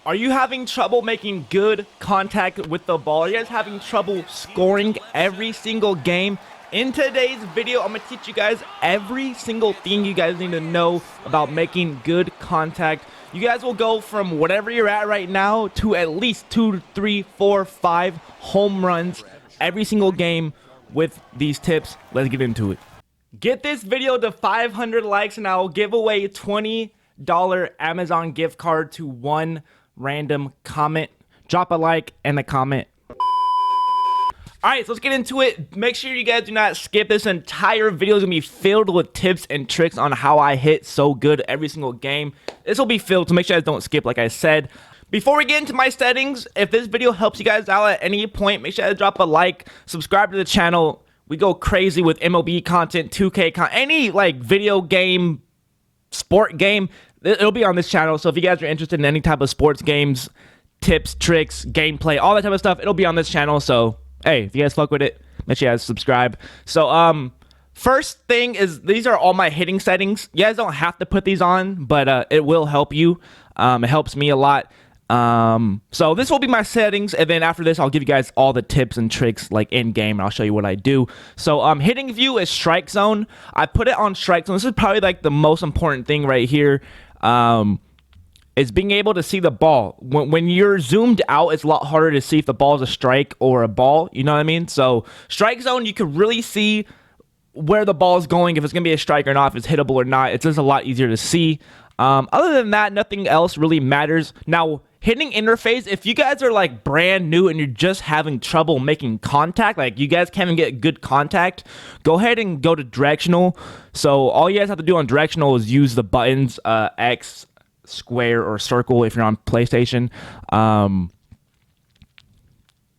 Are you having trouble making good contact with the ball? Are you guys having trouble scoring every single game? In today's video, I'm going to teach you guys every single thing you guys need to know about making good contact. You guys will go from whatever you're at right now to at least 2, 3, 4, 5 home runs every single game with these tips. Let's get into it. Get this video to 500 likes and I will give away a $20 Amazon gift card to one random comment. Drop a like and a comment. Alright, so let's get into it. Make sure you guys do not skip. This entire video is going to be filled with tips and tricks on how I hit so good every single game. This will be filled, so make sure you guys don't skip like I said. Before we get into my settings, if this video helps you guys out at any point, make sure you drop a like, subscribe to the channel. We go crazy with MLB content, 2K content, any like video game, sport game. It'll be on this channel, so if you guys are interested in any type of sports games, tips, tricks, gameplay, all that type of stuff, it'll be on this channel. So, hey, if you guys fuck with it, make sure you guys subscribe. So, first thing is, these are all my hitting settings. You guys don't have to put these on, but it will help you. It helps me a lot. So this will be my settings, and then after this, I'll give you guys all the tips and tricks like in game, and I'll show you what I do. So, hitting view is strike zone. I put it on strike zone. This is probably like the most important thing right here. Is being able to see the ball. When you're zoomed out, it's a lot harder to see if the ball is a strike or a ball. You know what I mean? So strike zone, you can really see where the ball is going, if it's going to be a strike or not, if it's hittable or not. It's just a lot easier to see. Other than that, nothing else really matters. Now, hitting interface, if you guys are like brand new and you're just having trouble making contact, like you guys can't even get good contact, go ahead and go to directional. So all you guys have to do on directional is use the buttons, X, square, or circle if you're on PlayStation.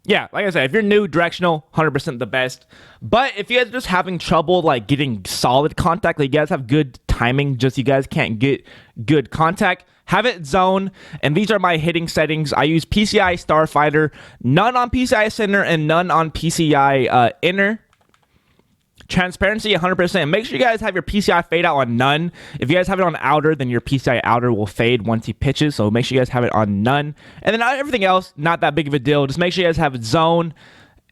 Yeah, like I said, if you're new, directional, 100% the best. But if you guys are just having trouble like getting solid contact, like you guys have good timing, just you guys can't get good contact, have it zone. And these are my hitting settings. I use PCI Starfighter, none on PCI Center, and none on PCI Inner. Transparency 100%. Make sure you guys have your PCI fade out on none. If you guys have it on outer, then your PCI outer will fade once he pitches. So make sure you guys have it on none. And then everything else, not that big of a deal. Just make sure you guys have zone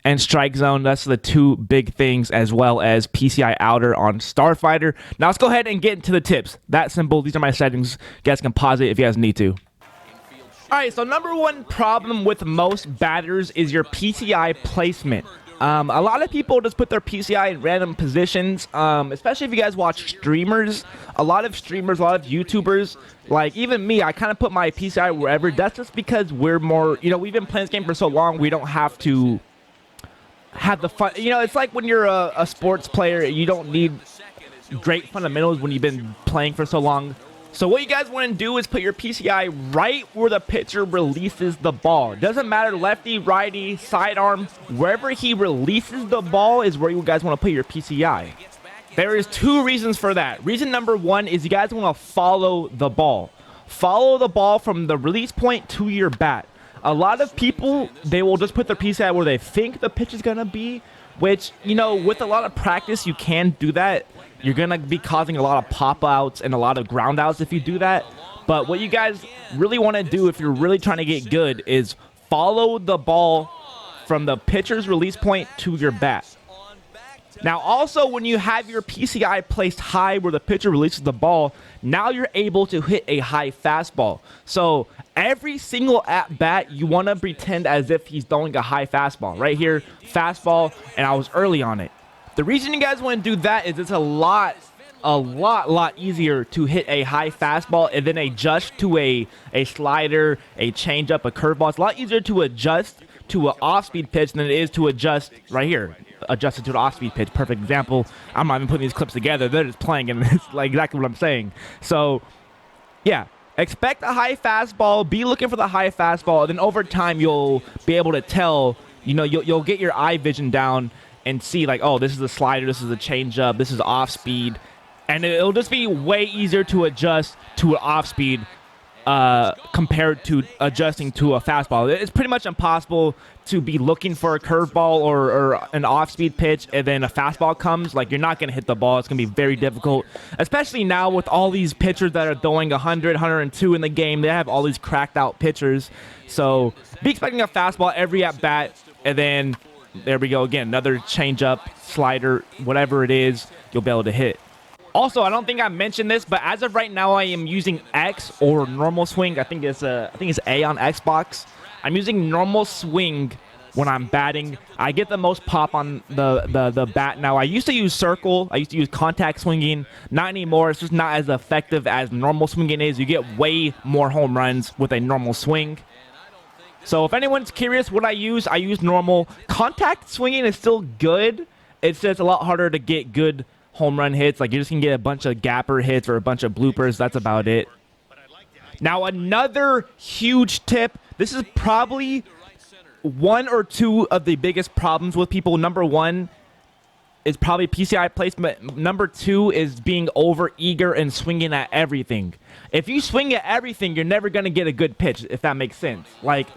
and strike zone. That's the two big things, as well as PCI outer on Starfighter. Now let's go ahead and get into the tips. That simple. These are my settings. You guys can pause it if you guys need to. Alright, so number one problem with most batters is your PCI placement. A lot of people just put their PCI in random positions, especially if you guys watch streamers. A lot of streamers, a lot of YouTubers, like even me, I kind of put my PCI wherever. That's just because we're more, we've been playing this game for so long, we don't have to have the fun. It's like when you're a sports player, you don't need great fundamentals when you've been playing for so long. So what you guys want to do is put your PCI right where the pitcher releases the ball. Doesn't matter lefty, righty, sidearm, wherever he releases the ball is where you guys want to put your PCI. There is two reasons for that. Reason number one is you guys want to follow the ball. Follow the ball from the release point to your bat. A lot of people, they will just put their PCI where they think the pitch is going to be, which, with a lot of practice, you can do that. You're going to be causing a lot of pop-outs and a lot of ground-outs if you do that. But what you guys really want to do if you're really trying to get good is follow the ball from the pitcher's release point to your bat. Now, also, when you have your PCI placed high where the pitcher releases the ball, now you're able to hit a high fastball. So every single at-bat, you want to pretend as if he's throwing a high fastball. Right here, fastball, and I was early on it. The reason you guys want to do that is it's a lot easier to hit a high fastball and then adjust to a slider, a changeup, a curveball. It's a lot easier to adjust to an off-speed pitch than it is to adjust right here. Adjust it to an off-speed pitch. Perfect example. I'm not even putting these clips together. They're just playing, and it's like exactly what I'm saying. So, yeah. Expect a high fastball. Be looking for the high fastball. And then over time, you'll be able to tell, you'll get your eye vision down and see like, oh, this is a slider, this is a changeup, this is off speed, and it'll just be way easier to adjust to an off speed compared to adjusting to a fastball. It's pretty much impossible to be looking for a curveball or an off-speed pitch and then a fastball comes. Like, you're not going to hit the ball. It's going to be very difficult, especially now with all these pitchers that are throwing 100, 102 in the game. They have all these cracked out pitchers. So be expecting a fastball every at-bat, and then there we go again. Another changeup, slider, whatever it is, you'll be able to hit. Also, I don't think I mentioned this, but as of right now, I am using X or normal swing. I think it's A on Xbox. I'm using normal swing when I'm batting. I get the most pop on the bat now. I used to use circle. I used to use contact swinging. Not anymore. It's just not as effective as normal swinging is. You get way more home runs with a normal swing. So if anyone's curious what I use normal. Contact swinging is still good. It's just a lot harder to get good home run hits. Like, you just can get a bunch of gapper hits or a bunch of bloopers. That's about it. Now, another huge tip. This is probably one or two of the biggest problems with people. Number one is probably PCI placement. Number two is being over eager and swinging at everything. If you swing at everything, you're never going to get a good pitch, if that makes sense. Like,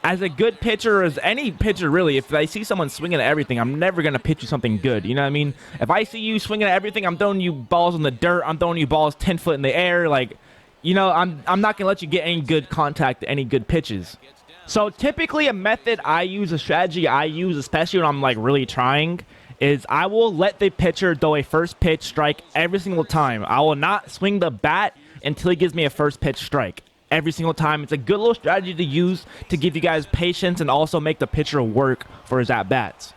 as a good pitcher, as any pitcher really, if I see someone swinging at everything, I'm never going to pitch you something good. You know what I mean? If I see you swinging at everything, I'm throwing you balls in the dirt. I'm throwing you balls 10 foot in the air. Like, you know, I'm not going to let you get any good contact, any good pitches. So typically a method I use, a strategy I use, especially when I'm like really trying, is I will let the pitcher throw a first pitch strike every single time. I will not swing the bat until he gives me a first pitch strike. Every single time. It's a good little strategy to use to give you guys patience and also make the pitcher work for his at-bats.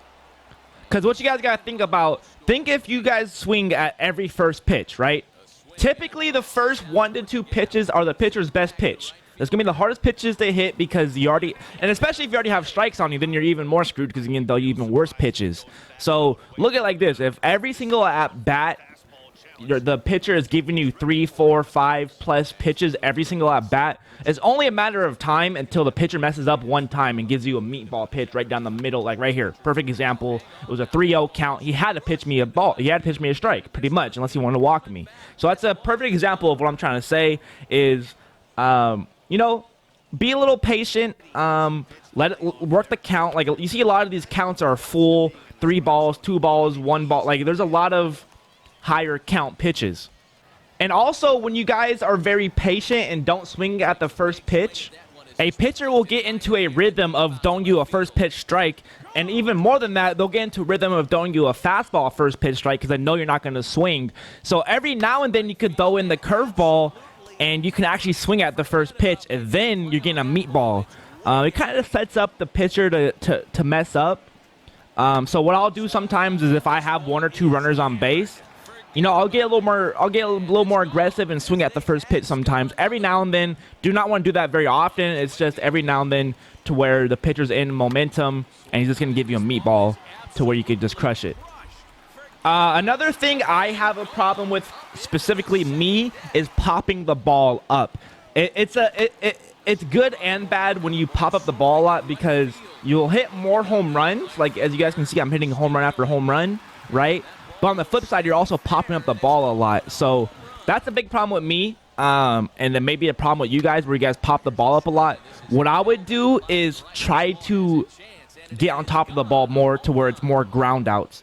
Because what you guys got to think if you guys swing at every first pitch, right? Typically, the first 1 to 2 pitches are the pitcher's best pitch. That's going to be the hardest pitches they hit because you already, and especially if you already have strikes on you, then you're even more screwed because you can throw you even worse pitches. So look at it like this. If every single at-bat, the pitcher is giving you 3, 4, 5 plus pitches every single at bat, it's only a matter of time until the pitcher messes up one time and gives you a meatball pitch right down the middle, like right here. Perfect example. It was a 3-0 count. He had to pitch me a ball. He had to pitch me a strike, pretty much, unless he wanted to walk me. So that's a perfect example of what I'm trying to say is, you know, be a little patient. Let it work the count. Like, you see a lot of these counts are full 3 balls, 2 balls, 1 ball. Like, there's a lot of higher count pitches. And also, when you guys are very patient and don't swing at the first pitch, a pitcher will get into a rhythm of throwing you a first pitch strike, and even more than that, they'll get into a rhythm of throwing you a fastball first pitch strike because they know you're not going to swing. So every now and then you could throw in the curveball and you can actually swing at the first pitch, and then you're getting a meatball. It kind of sets up the pitcher to mess up. So what I'll do sometimes is if I have 1 or 2 runners on base, you know, I'll get a little more aggressive and swing at the first pitch sometimes. Every now and then, do not want to do that very often. It's just every now and then to where the pitcher's in momentum and he's just going to give you a meatball to where you could just crush it. Another thing I have a problem with, specifically me, is popping the ball up. It's good and bad when you pop up the ball a lot because you'll hit more home runs. Like, as you guys can see, I'm hitting home run after home run, right? But on the flip side, you're also popping up the ball a lot. So that's a big problem with me. And then maybe a problem with you guys where you guys pop the ball up a lot. What I would do is try to get on top of the ball more to where it's more ground outs.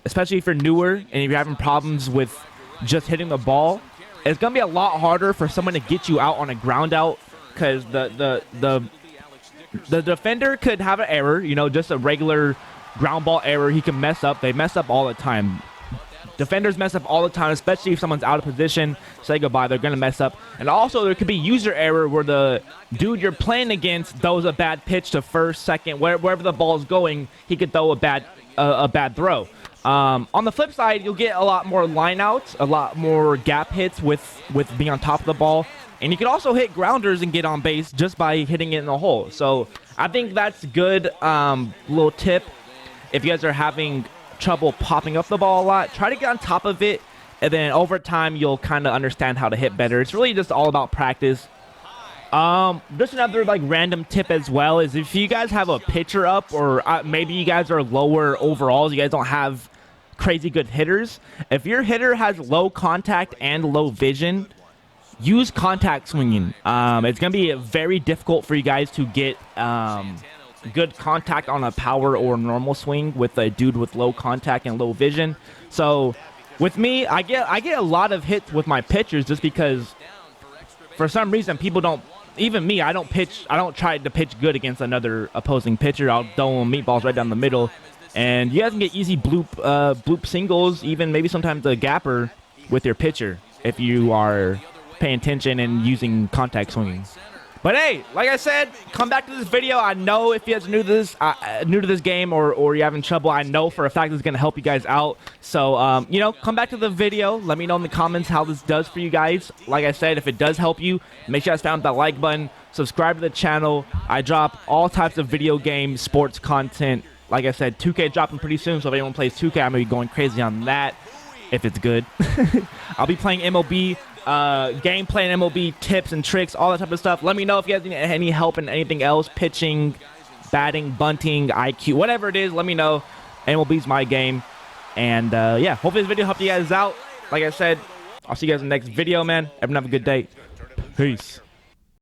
Especially if you're newer and if you're having problems with just hitting the ball, it's going to be a lot harder for someone to get you out on a ground out because the defender could have an error, you know, just a regular ground ball error. He can mess up. They mess up all the time. Defenders mess up all the time, especially if someone's out of position. Say goodbye, they're going to mess up. And also, there could be user error where the dude you're playing against throws a bad pitch to first, second, wherever the ball's going, he could throw a bad throw. On the flip side, you'll get a lot more lineouts, a lot more gap hits with being on top of the ball. And you can also hit grounders and get on base just by hitting it in the hole. So I think that's good little tip. If you guys are having trouble popping up the ball a lot, try to get on top of it, and then over time you'll kind of understand how to hit better. It's really just all about practice. Just another like random tip as well is if you guys have a pitcher up, or maybe you guys are lower overalls, you guys don't have crazy good hitters. If your hitter has low contact and low vision, use contact swinging. It's going to be very difficult for you guys to get good contact on a power or normal swing with a dude with low contact and low vision. So with me, I get a lot of hits with my pitchers just because for some reason people don't, even me, I don't try to pitch good against another opposing pitcher. I'll throw them meatballs right down the middle. And you guys can get easy bloop singles, even maybe sometimes a gapper with your pitcher if you are paying attention and using contact swinging. But hey, like I said, come back to this video. I know if you guys are new to this game or you're having trouble, I know for a fact it's going to help you guys out. So, you know, come back to the video. Let me know in the comments how this does for you guys. Like I said, if it does help you, make sure you guys found that like button. Subscribe to the channel. I drop all types of video game, sports content. Like I said, 2K dropping pretty soon. So if anyone plays 2K, I'm going to be going crazy on that if it's good. I'll be playing MLB. Gameplay and MLB tips and tricks, all that type of stuff. Let me know if you guys need any help in anything else, pitching, batting, bunting, IQ, whatever it is. Let me know. MLB's my game. And yeah, hopefully this video helped you guys out. Like I said, I'll see you guys in the next video, man. Everyone have a good day. Peace.